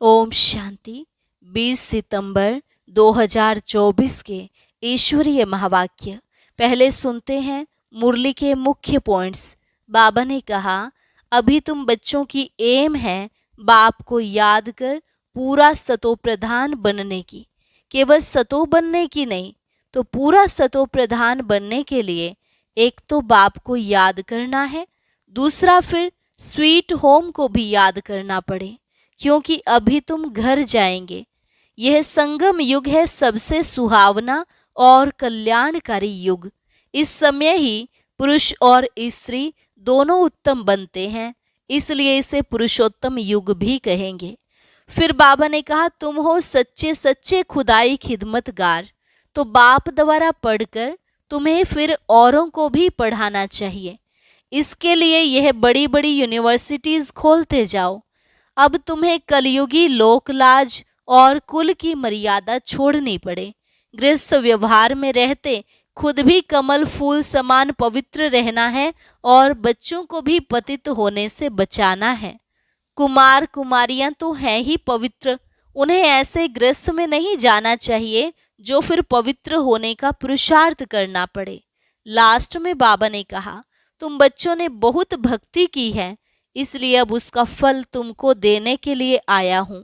ओम शांति। 20 सितंबर 2024 के ईश्वरीय महावाक्य पहले सुनते हैं। मुरली के मुख्य पॉइंट्स। बाबा ने कहा, अभी तुम बच्चों की एम है बाप को याद कर पूरा सतो प्रधान बनने की। केवल सतो बनने की नहीं, तो पूरा सतो प्रधान बनने के लिए एक तो बाप को याद करना है, दूसरा फिर स्वीट होम को भी याद करना पड़े, क्योंकि अभी तुम घर जाएंगे। यह संगम युग है, सबसे सुहावना और कल्याणकारी युग। इस समय ही पुरुष और स्त्री दोनों उत्तम बनते हैं, इसलिए इसे पुरुषोत्तम युग भी कहेंगे। फिर बाबा ने कहा, तुम हो सच्चे सच्चे खुदाई खिदमतगार, तो बाप द्वारा पढ़कर तुम्हें फिर औरों को भी पढ़ाना चाहिए। इसके लिए यह बड़ी बड़ी यूनिवर्सिटीज खोलते जाओ। अब तुम्हें कलयुगी लोकलाज और कुल की मर्यादा छोड़नी पड़े। गृहस्थ व्यवहार में रहते खुद भी कमल फूल समान पवित्र रहना है और बच्चों को भी पतित होने से बचाना है। कुमार कुमारियां तो हैं ही पवित्र, उन्हें ऐसे गृहस्थ में नहीं जाना चाहिए जो फिर पवित्र होने का पुरुषार्थ करना पड़े। लास्ट में बाबा ने कहा, तुम बच्चों ने बहुत भक्ति की है, इसलिए अब उसका फल तुमको देने के लिए आया हूं।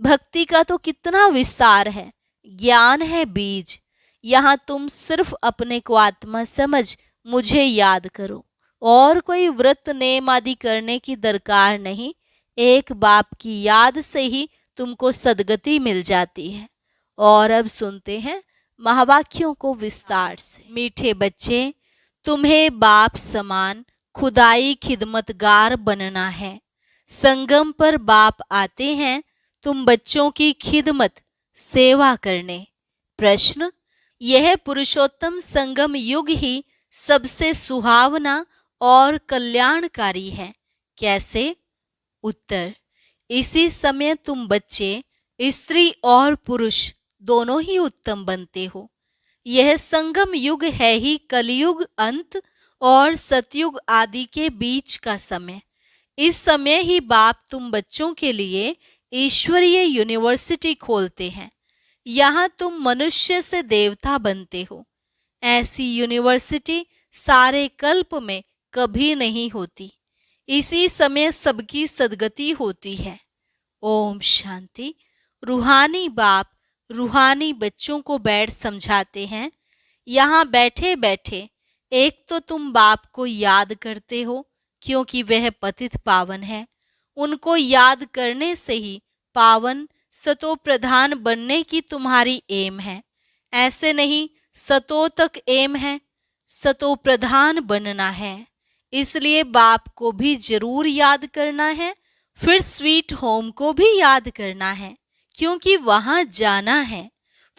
भक्ति का तो कितना विस्तार है, ज्ञान है बीज। यहाँ तुम सिर्फ अपने को आत्मा समझ मुझे याद करो, और कोई व्रत नेम आदि करने की दरकार नहीं। एक बाप की याद से ही तुमको सदगति मिल जाती है। और अब सुनते हैं महावाक्यों को विस्तार से। मीठे बच्चे, तुम्हें बाप समान खुदाई खिदमतगार बनना है। संगम पर बाप आते हैं तुम बच्चों की खिदमत सेवा करने। प्रश्न, यह पुरुषोत्तम संगम युग ही सबसे सुहावना और कल्याणकारी है, कैसे? उत्तर, इसी समय तुम बच्चे स्त्री और पुरुष दोनों ही उत्तम बनते हो। यह संगम युग है ही कलयुग अंत और सतयुग आदि के बीच का समय। इस समय ही बाप तुम बच्चों के लिए ईश्वरीय यूनिवर्सिटी खोलते हैं। यहाँ तुम मनुष्य से देवता बनते हो। ऐसी यूनिवर्सिटी सारे कल्प में कभी नहीं होती। इसी समय सबकी सदगति होती है। ओम शांति। रूहानी बाप रूहानी बच्चों को बैठ समझाते हैं। यहाँ बैठे बैठे एक तो तुम बाप को याद करते हो, क्योंकि वह पतित पावन है। उनको याद करने से ही पावन सतो प्रधान बनने की तुम्हारी एम है। ऐसे नहीं, सतो तक एम है, सतो प्रधान बनना है। इसलिए बाप को भी जरूर याद करना है, फिर स्वीट होम को भी याद करना है, क्योंकि वहां जाना है।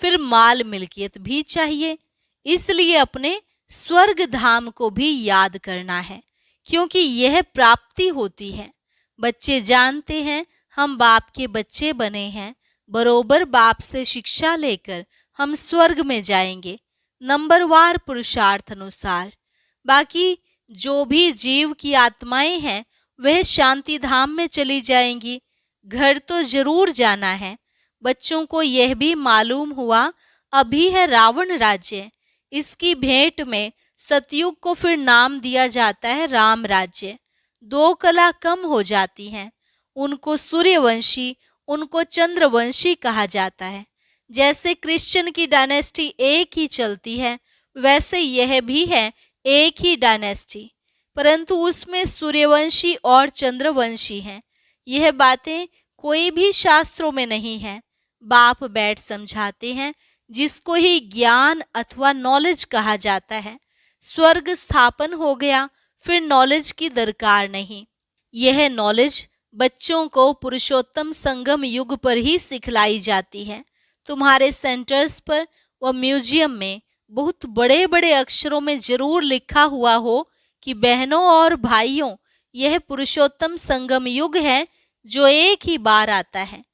फिर माल मिल्कियत भी चाहिए, इसलिए अपने स्वर्ग धाम को भी याद करना है, क्योंकि यह प्राप्ति होती है। बच्चे जानते हैं हम बाप के बच्चे बने हैं, बरोबर बाप से शिक्षा लेकर हम स्वर्ग में जाएंगे, नंबरवार पुरुषार्थ अनुसार। बाकी जो भी जीव की आत्माएं हैं वह शांति धाम में चली जाएंगी। घर तो जरूर जाना है। बच्चों को यह भी मालूम हुआ अभी है रावण राज्य, इसकी भेंट में सतयुग को फिर नाम दिया जाता है राम राज्य। दो कला कम हो जाती हैं, उनको सूर्यवंशी उनको चंद्रवंशी कहा जाता है। जैसे क्रिश्चियन की डायनेस्टी एक ही चलती है, वैसे यह भी है एक ही डायनेस्टी, परंतु उसमें सूर्यवंशी और चंद्रवंशी हैं। यह बातें कोई भी शास्त्रों में नहीं है। बाप बैठ समझाते हैं, जिसको ही ज्ञान अथवा नॉलेज कहा जाता है। स्वर्ग स्थापन हो गया, फिर नॉलेज की दरकार नहीं। यह नॉलेज बच्चों को पुरुषोत्तम संगम युग पर ही सिखलाई जाती है। तुम्हारे सेंटर्स पर व म्यूजियम में बहुत बड़े बड़े अक्षरों में जरूर लिखा हुआ हो कि बहनों और भाइयों, यह पुरुषोत्तम संगम युग है जो एक ही बार आता है।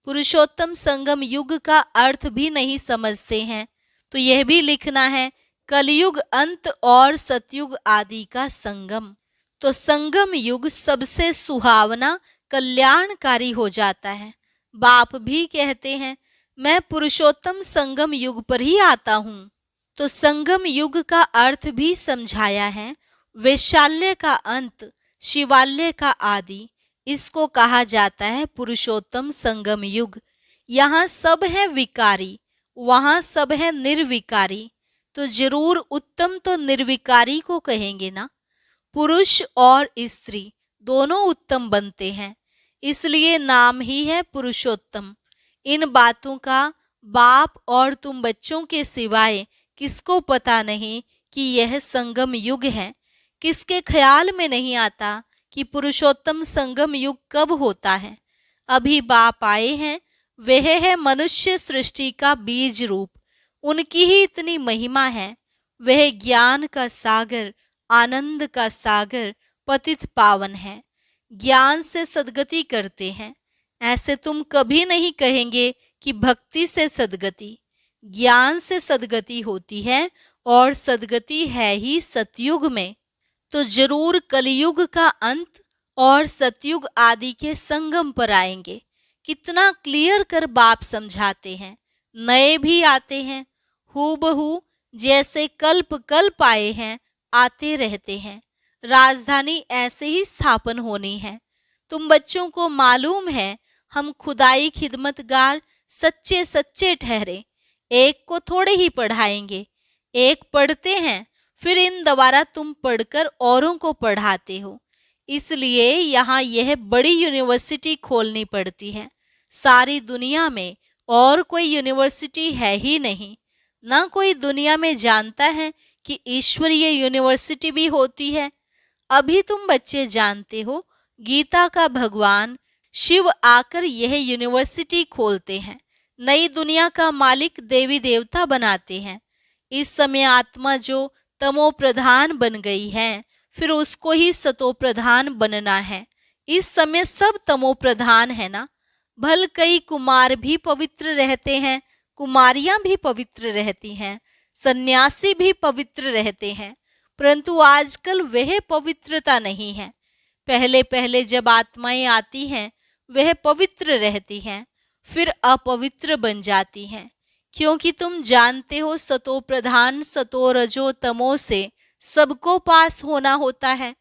पुरुषोत्तम संगम युग का अर्थ भी नहीं समझते हैं, तो यह भी लिखना है कलयुग अंत और सतयुग आदि का संगम। तो संगम युग सबसे सुहावना कल्याणकारी हो जाता है। बाप भी कहते हैं मैं पुरुषोत्तम संगम युग पर ही आता हूँ। तो संगम युग का अर्थ भी समझाया है। वैशाल्य का अंत, शिवाल्य का आदि, इसको कहा जाता है पुरुषोत्तम संगम युग। यहाँ सब है विकारी, वहाँ सब है निर्विकारी। तो जरूर उत्तम तो निर्विकारी को कहेंगे ना। पुरुष और स्त्री दोनों उत्तम बनते हैं, इसलिए नाम ही है पुरुषोत्तम। इन बातों का बाप और तुम बच्चों के सिवाय किसको पता नहीं कि यह संगम युग है। किसके ख्याल में नहीं आता कि पुरुषोत्तम संगम युग कब होता है। अभी बाप आए हैं, वह है मनुष्य सृष्टि का बीज रूप। उनकी ही इतनी महिमा है। वह ज्ञान का सागर, आनंद का सागर, पतित पावन है। ज्ञान से सद्गति करते हैं। ऐसे तुम कभी नहीं कहेंगे कि भक्ति से सद्गति। ज्ञान से सद्गति होती है और सद्गति है ही सतयुग में। तो जरूर कलयुग का अंत और सतयुग आदि के संगम पर आएंगे। कितना क्लियर कर बाप समझाते हैं। नए भी आते हैं, हूबहू जैसे कल्प कल्प आए हैं, आते रहते हैं। राजधानी ऐसे ही स्थापन होनी है। तुम बच्चों को मालूम है हम खुदाई खिदमतगार सच्चे सच्चे ठहरे। एक को थोड़े ही पढ़ाएंगे, एक पढ़ते हैं, फिर इन द्वारा तुम पढ़कर औरों को पढ़ाते हो। इसलिए यहाँ यह बड़ी यूनिवर्सिटी खोलनी पड़ती है। सारी दुनिया में और कोई यूनिवर्सिटी है ही नहीं। ना कोई दुनिया में जानता है कि ईश्वरीय यूनिवर्सिटी भी होती है। अभी तुम बच्चे जानते हो, गीता का भगवान शिव आकर यह यूनिवर्सिटी खोलते हैं। नई दुनिया का मालिक देवी देवता बनाते हैं। इस समय आत्मा जो तमो प्रधान बन गई है, फिर उसको ही सतो प्रधान बनना है। इस समय सब तमो प्रधान है ना। भल कई कुमार भी पवित्र रहते हैं, कुमारियां भी पवित्र रहती हैं, सन्यासी भी पवित्र रहते हैं, परंतु आजकल वह पवित्रता नहीं है। पहले पहले जब आत्माएं आती हैं वह पवित्र रहती हैं, फिर अपवित्र बन जाती हैं। क्योंकि तुम जानते हो सतो प्रधान सतो रजो तमो से सबको पास होना होता है।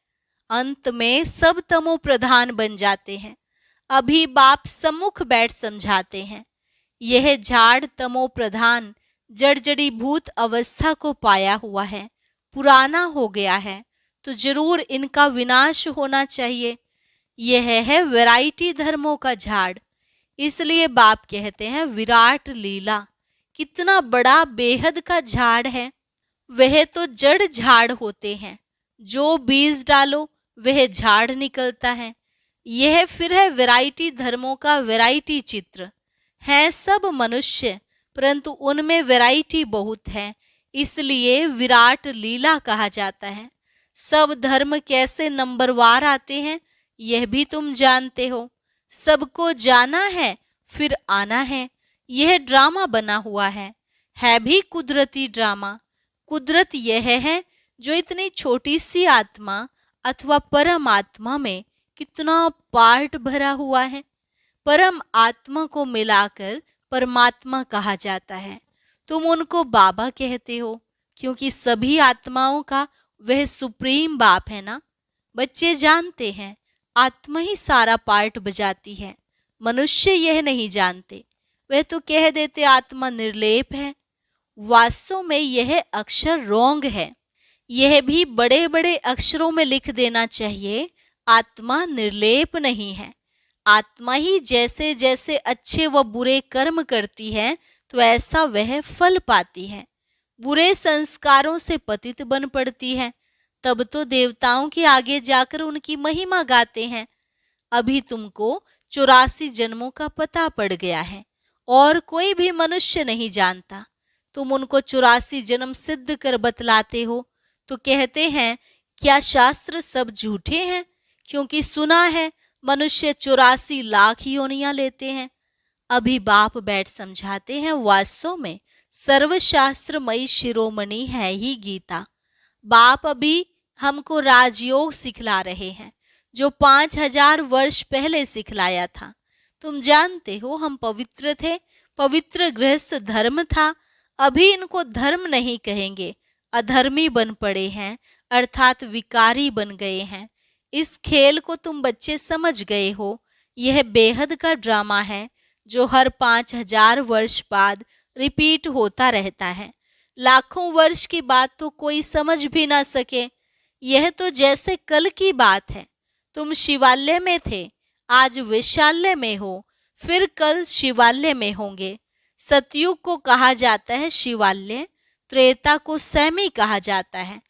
अंत में सब तमो प्रधान बन जाते हैं। अभी बाप सम्मुख बैठ समझाते हैं। यह झाड़ तमो प्रधान जड़जड़ी भूत अवस्था को पाया हुआ है, पुराना हो गया है, तो जरूर इनका विनाश होना चाहिए। यह है वैरायटी धर्मों का झाड़। इसलिए बाप कहते हैं विराट लीला। कितना बड़ा बेहद का झाड़ है। वह तो जड़ झाड़ होते हैं, जो बीज डालो वह झाड़ निकलता है। यह फिर है वैरायटी धर्मों का वैरायटी चित्र। हैं सब मनुष्य, परंतु उनमें वैरायटी बहुत है, इसलिए विराट लीला कहा जाता है। सब धर्म कैसे नंबरवार आते हैं यह भी तुम जानते हो। सबको जाना है फिर आना है। यह ड्रामा बना हुआ है भी कुदरती ड्रामा। कुदरत यह है जो इतनी छोटी सी आत्मा अथवा परम आत्मा में कितना पार्ट भरा हुआ है। परम आत्मा को मिलाकर परमात्मा कहा जाता है। तुम उनको बाबा कहते हो क्योंकि सभी आत्माओं का वह सुप्रीम बाप है ना। बच्चे जानते हैं आत्मा ही सारा पार्ट बजाती है। मनुष्य यह नहीं जानते, वह तो कह देते आत्मा निर्लेप है। वास्तव में यह अक्षर रॉन्ग है। यह भी बड़े बड़े अक्षरों में लिख देना चाहिए, आत्मा निर्लेप नहीं है। आत्मा ही जैसे जैसे अच्छे व बुरे कर्म करती है तो ऐसा वह फल पाती है। बुरे संस्कारों से पतित बन पड़ती है, तब तो देवताओं के आगे जाकर उनकी महिमा गाते हैं। अभी तुमको 84 जन्मों का पता पड़ गया है और कोई भी मनुष्य नहीं जानता। तुम उनको 84 जन्म सिद्ध कर बतलाते हो तो कहते हैं क्या शास्त्र सब झूठे हैं? क्योंकि सुना है मनुष्य 84 लाख योनियां लेते हैं। अभी बाप बैठ समझाते हैं वास्तव में सर्वशास्त्रमयी शिरोमणि है ही गीता। बाप अभी हमको राजयोग सिखला रहे हैं जो 5000 वर्ष पहले सिखलाया था। तुम जानते हो हम पवित्र थे, पवित्र गृहस्थ धर्म था। अभी इनको धर्म नहीं कहेंगे, अधर्मी बन पड़े हैं, अर्थात विकारी बन गए हैं। इस खेल को तुम बच्चे समझ गए हो। यह बेहद का ड्रामा है जो हर 5000 वर्ष बाद रिपीट होता रहता है। लाखों वर्ष की बात तो कोई समझ भी ना सके। यह तो जैसे कल की बात है। तुम शिवालय में थे, आज वेश्यालय में हो, फिर कल शिवालय में होंगे। सतयुग को कहा जाता है शिवालय, त्रेता को सैमी कहा जाता है।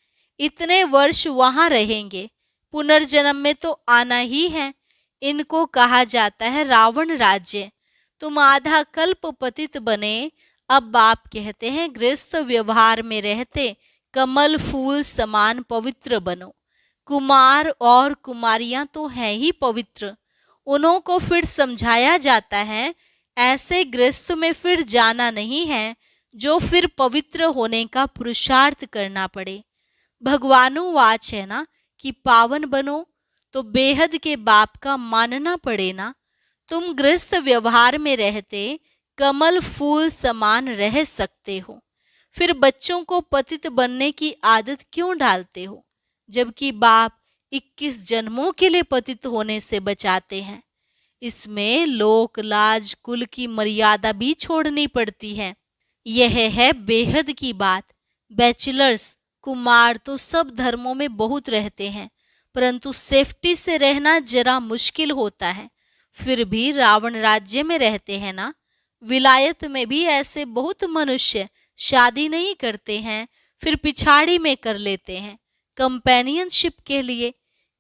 इतने वर्ष वहां रहेंगे, पुनर्जन्म में तो आना ही है। इनको कहा जाता है रावण राज्य। तुम आधा कल्प पतित बने, अब बाप कहते हैं गृहस्थ व्यवहार में रहते कमल फूल समान पवित्र बनो। कुमार और कुमारियां तो हैं ही पवित्र, उन्हों को फिर समझाया जाता है ऐसे गृहस्थ में फिर जाना नहीं है जो फिर पवित्र होने का पुरुषार्थ करना पड़े। भगवानुवाच है ना कि पावन बनो, तो बेहद के बाप का मानना पड़े ना। तुम गृहस्थ व्यवहार में रहते कमल फूल समान रह सकते हो, फिर बच्चों को पतित बनने की आदत क्यों डालते हो, जबकि बाप 21 जन्मों के लिए पतित होने से बचाते हैं। इसमें लोक लाज कुल की मर्यादा भी छोड़नी पड़ती है। यह है बेहद की बात। बैचलर्स कुमार तो सब धर्मों में बहुत रहते हैं, परंतु सेफ्टी से रहना जरा मुश्किल होता है। फिर भी रावण राज्य में रहते हैं ना। विलायत में भी ऐसे बहुत मनुष्य शादी नहीं करते हैं, फिर पिछाड़ी में कर लेते हैं कंपेनियनशिप के लिए,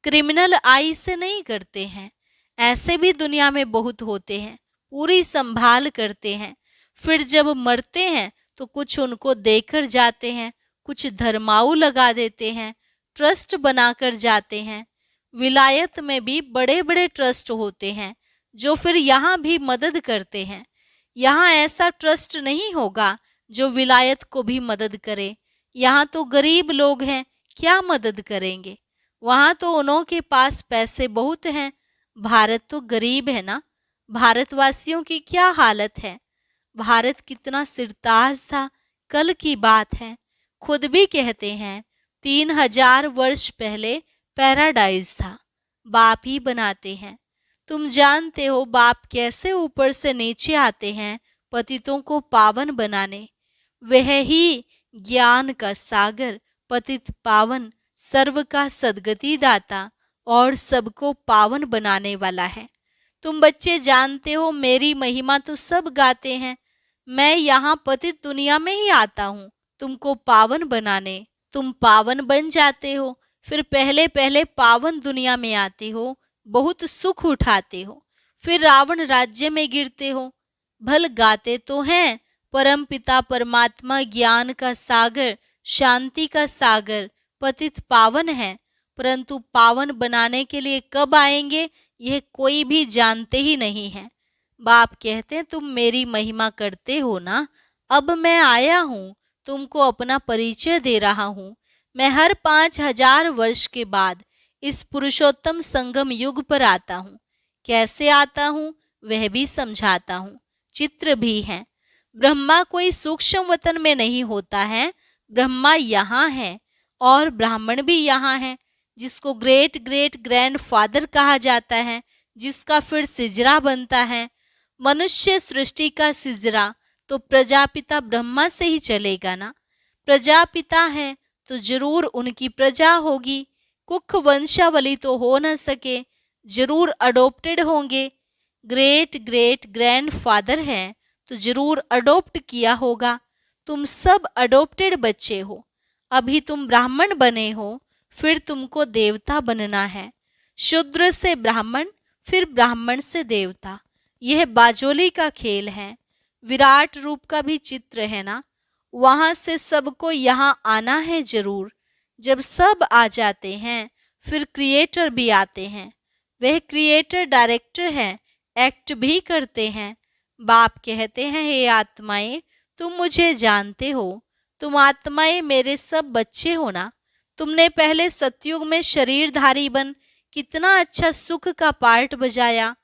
क्रिमिनल आई से नहीं करते हैं। ऐसे भी दुनिया में बहुत होते हैं, पूरी संभाल करते हैं। फिर जब मरते हैं तो कुछ उनको देकर जाते हैं, कुछ धर्माऊ लगा देते हैं, ट्रस्ट बनाकर जाते हैं। विलायत में भी बड़े बड़े ट्रस्ट होते हैं जो फिर यहाँ भी मदद करते हैं। यहाँ ऐसा ट्रस्ट नहीं होगा जो विलायत को भी मदद करे। यहाँ तो गरीब लोग हैं, क्या मदद करेंगे। वहाँ तो उन्हों के पास पैसे बहुत हैं। भारत तो गरीब है ना। भारतवासियों की क्या हालत है। भारत कितना सिरताज था, कल की बात है। खुद भी कहते हैं 3000 वर्ष पहले पैराडाइज था। बाप ही बनाते हैं। तुम जानते हो बाप कैसे ऊपर से नीचे आते हैं पतितों को पावन बनाने। वह ही ज्ञान का सागर, पतित पावन, सर्व का सद्गति दाता और सबको पावन बनाने वाला है। तुम बच्चे जानते हो मेरी महिमा तो सब गाते हैं। मैं यहाँ पतित दुनिया में ही आता हूँ तुमको पावन बनाने। तुम पावन बन जाते हो, फिर पहले पहले पावन दुनिया में आते हो, बहुत सुख उठाते हो, फिर रावण राज्य में गिरते हो। भल गाते तो हैं परम पिता परमात्मा ज्ञान का सागर, शांति का सागर, पतित पावन है, परंतु पावन बनाने के लिए कब आएंगे यह कोई भी जानते ही नहीं है। बाप कहते हैं तुम मेरी महिमा करते हो ना, अब मैं आया हूँ, तुमको अपना परिचय दे रहा हूँ। मैं हर 5000 वर्ष के बाद इस पुरुषोत्तम संगम युग पर आता हूँ। कैसे आता हूँ वह भी समझाता हूँ, चित्र भी है। ब्रह्मा कोई सूक्ष्म वतन में नहीं होता है, ब्रह्मा यहाँ है और ब्राह्मण भी यहाँ है, जिसको ग्रेट ग्रेट ग्रैंड फादर कहा जाता है, जिसका फिर सिजरा बनता है। मनुष्य सृष्टि का सिजरा तो प्रजापिता ब्रह्मा से ही चलेगा ना। प्रजापिता है तो जरूर उनकी प्रजा होगी। कुख वंशावली तो हो न सके, जरूर अडोप्टेड होंगे। ग्रेट ग्रेट ग्रैंड फादर है तो जरूर अडोप्ट किया होगा। तुम सब अडोप्टेड बच्चे हो। अभी तुम ब्राह्मण बने हो, फिर तुमको देवता बनना है। शूद्र से ब्राह्मण, फिर ब्राह्मण से देवता। यह बाजोली का खेल है। विराट रूप का भी चित्र है ना। वहां से सबको यहाँ आना है जरूर। जब सब आ जाते हैं फिर क्रिएटर भी आते हैं। वह क्रिएटर डायरेक्टर है, एक्ट भी करते हैं। बाप कहते हैं हे आत्माएं, तुम मुझे जानते हो, तुम आत्माएं मेरे सब बच्चे हो ना। तुमने पहले सतयुग में शरीरधारी बन कितना अच्छा सुख का पार्ट बजाया।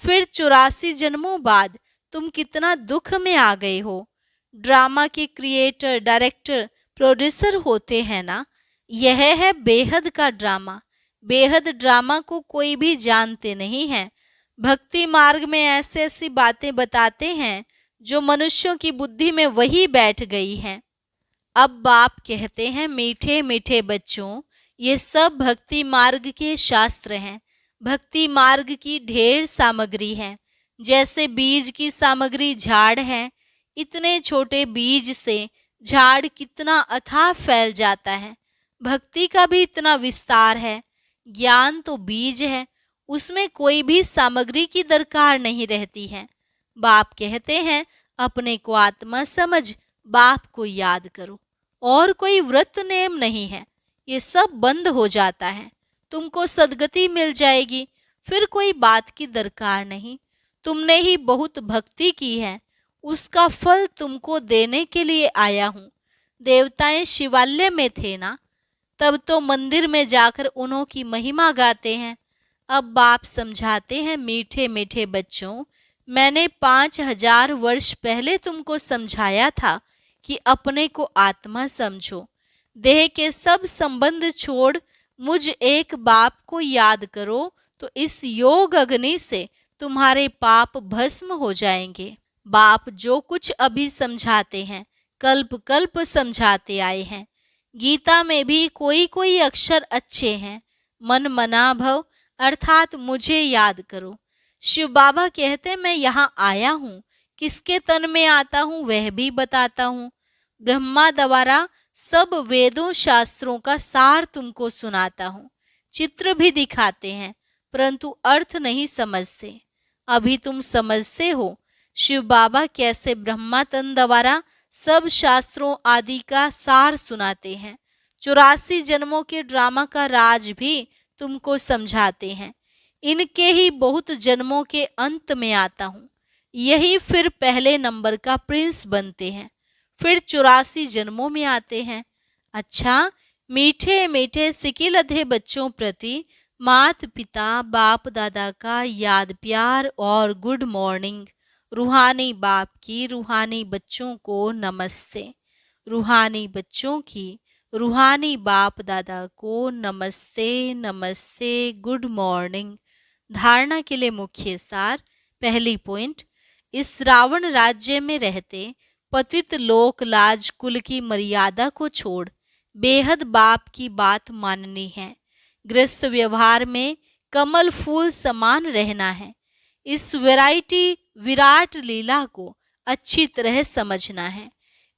फिर 84 जन्मों बाद तुम कितना दुख में आ गए हो। ड्रामा के क्रिएटर, डायरेक्टर, प्रोड्यूसर होते हैं ना, यह है बेहद का ड्रामा। बेहद ड्रामा को कोई भी जानते नहीं है। भक्ति मार्ग में ऐसी ऐसी बातें बताते हैं जो मनुष्यों की बुद्धि में वही बैठ गई हैं। अब बाप कहते हैं, मीठे मीठे बच्चों, ये सब भक्ति मार्ग के शास्त्र हैं। भक्ति मार्ग की ढेर सामग्री है। जैसे बीज की सामग्री झाड़ है, इतने छोटे बीज से झाड़ कितना अथाह फैल जाता है। भक्ति का भी इतना विस्तार है। ज्ञान तो बीज है, उसमें कोई भी सामग्री की दरकार नहीं रहती है। बाप कहते हैं, अपने को आत्मा समझ, बाप को याद करो। और कोई व्रत नेम नहीं है, ये सब बंद हो जाता है। तुमको सदगति मिल जाएगी, फिर कोई बात की दरकार नहीं। तुमने ही बहुत भक्ति की है, उसका फल तुमको देने के लिए आया हूँ। देवताएं शिवालय में थे ना, तब तो मंदिर में जाकर उन्हों की महिमा गाते हैं। अब बाप समझाते हैं, मीठे मीठे बच्चों, मैंने 5000 वर्ष पहले तुमको समझाया था कि अपने को आत्मा समझो। देह के सब संबंध छोड़ मुझ एक बाप को याद करो, तो इस योग अग्नि से तुम्हारे पाप भस्म हो जाएंगे। बाप जो कुछ अभी समझाते हैं, कल्प कल्प समझाते आए हैं। गीता में भी कोई कोई अक्षर अच्छे हैं। मन मना भव, अर्थात मुझे याद करो। शिव बाबा कहते, मैं यहाँ आया हूँ, किसके तन में आता हूँ वह भी बताता हूँ। ब्रह्मा द्वारा सब वेदों शास्त्रों का सार तुमको सुनाता हूँ। चित्र भी दिखाते हैं, परंतु अर्थ नहीं समझते। अभी तुम समझते हो शिव बाबा कैसे ब्रह्मा तन द्वारा सब शास्त्रों आदि का सार सुनाते हैं। 84 जन्मों के ड्रामा का राज भी तुमको समझाते हैं। इनके ही बहुत जन्मों के अंत में आता हूँ। यही फिर पहले नंबर का प्रिंस बनते हैं, फिर 84 जन्मों में आते हैं। अच्छा, मीठे मीठे सिकिलधे बच्चों प्रति मात पिता बाप दादा का याद प्यार और गुड मॉर्निंग। रूहानी बाप की रूहानी बच्चों को नमस्ते। रूहानी बच्चों की रूहानी बाप दादा को नमस्ते नमस्ते, गुड मॉर्निंग। धारणा के लिए मुख्य सार। पहली पॉइंट, इस रावण राज्य में रहते पतित लोक लाज कुल की मर्यादा को छोड़ बेहद बाप की बात माननी है। गृहस्थ व्यवहार में कमल फूल समान रहना है। इस वैरायटी विराट लीला को अच्छी तरह समझना है।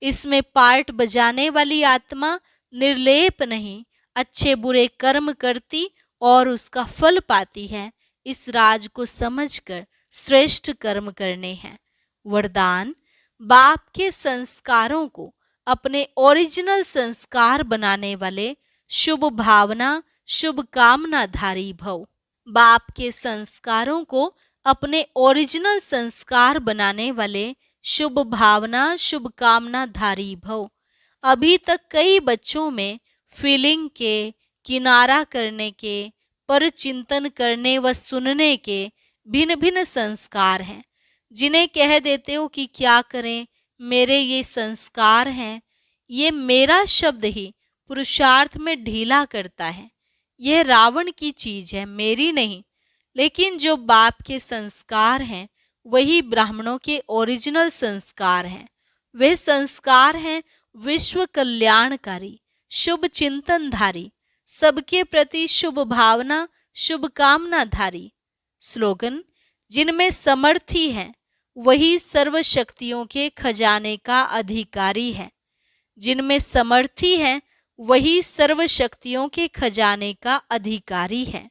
इसमें पार्ट बजाने वाली आत्मा निर्लेप नहीं, अच्छे बुरे कर्म करती और उसका फल पाती है। इस राज को समझकर श्रेष्ठ कर्म करने हैं। वरदान, बाप के संस्कारों को अपने ओरिजिनल संस्कार बनाने वाले शुभ भावना शुभ कामना धारी भव। बाप के संस्कारों को अपने ओरिजिनल संस्कार बनाने वाले शुभ भावना शुभ कामना धारी भव। अभी तक कई बच्चों में फीलिंग के, किनारा करने के, पर चिंतन करने व सुनने के भिन्न भिन्न संस्कार हैं, जिन्हें कह देते हो कि क्या करें, मेरे ये संस्कार हैं। ये मेरा शब्द ही पुरुषार्थ में ढीला करता है। यह रावण की चीज है, मेरी नहीं। लेकिन जो बाप के संस्कार हैं वही ब्राह्मणों के ओरिजिनल संस्कार हैं। वे संस्कार हैं विश्व कल्याणकारी, शुभ चिंतनधारी, सबके प्रति शुभ भावना शुभ कामना धारी। स्लोगन, जिनमें समर्थी है वही सर्व शक्तियों के खजाने का अधिकारी है। जिनमें समर्थी है वही सर्व शक्तियों के खजाने का अधिकारी है।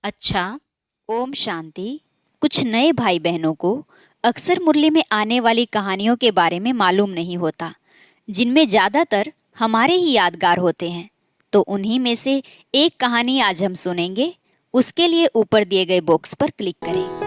अच्छा, ओम शांति। कुछ नए भाई बहनों को अक्सर मुरली में आने वाली कहानियों के बारे में मालूम नहीं होता, जिनमें ज़्यादातर हमारे ही यादगार होते हैं। तो उन्हीं में से एक कहानी आज हम सुनेंगे। उसके लिए ऊपर दिए गए बॉक्स पर क्लिक करें।